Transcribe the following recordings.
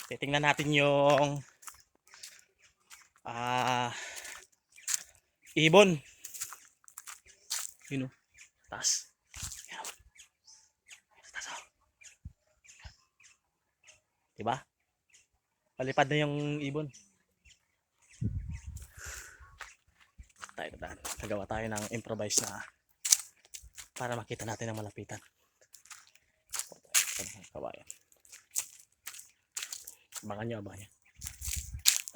Titingnan natin yung ah ibon. Yun o. Taas. Yan o. Taas o. Diba? Palipad na yung ibon. Tayo na. Nagawa tayo ng improvise na para makita natin ang malapitan. Kabayan. Abangan nyo, abangan nyo.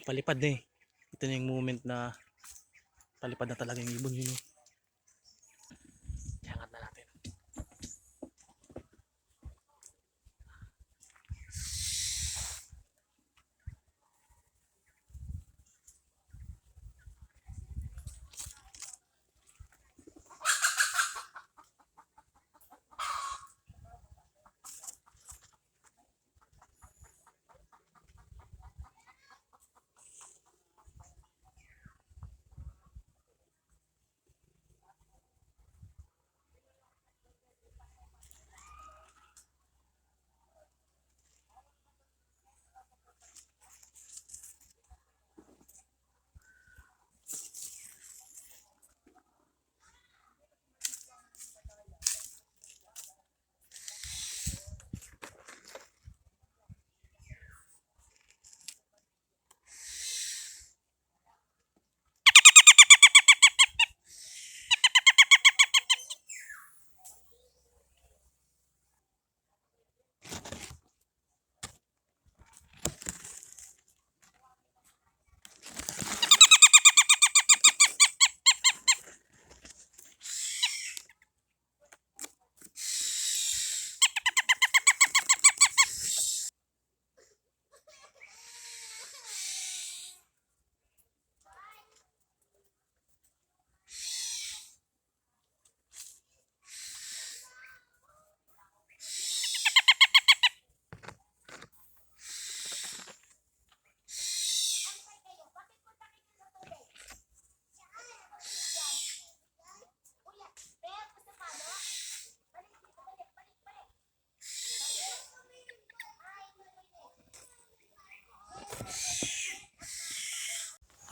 Palipad na eh. Ito na yung moment na palipad na talaga yung ibon yun eh. Iangat na natin.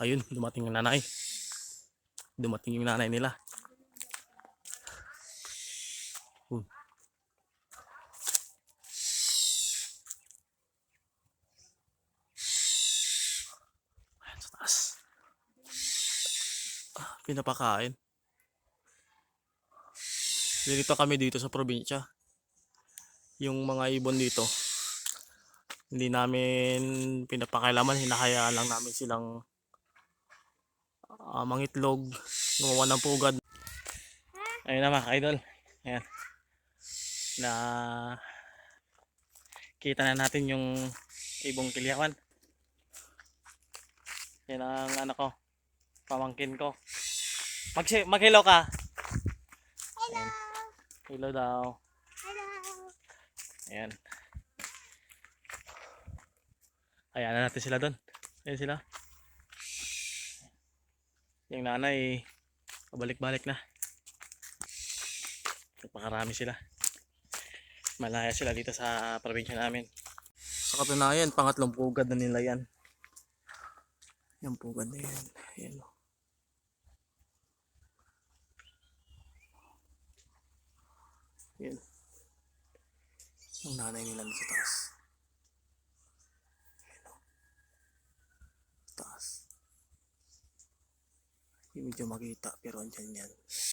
Ayun, dumating yung nanay. Dumating yung nanay nila. Ayan sa taas. Pinapakain. Dito kami dito sa probinsya. Yung mga ibon dito, hindi namin pinapakailaman. Hinahayaan lang namin silang mangitlog, gumawa ng pugad. Ayun na mga idol. Ayan. Na kita na natin yung ibong kilyawan. Yan ang anak ko, pamangkin ko. Mag-hello ka. Hello. Hello daw. Hello. Ayan. Ayan na natin sila doon. Ayan sila. Yung nanay, pabalik-balik na. Napakarami sila. Malaya sila dito sa probinsya namin. Sa katunayan, pangatlong pugad na nila yan. Yung pugad na yan. Ayan o. Ayan. Yung nanay nila sa taas. Ayan o. Taas. Hindi medyo makita pero andyan yan.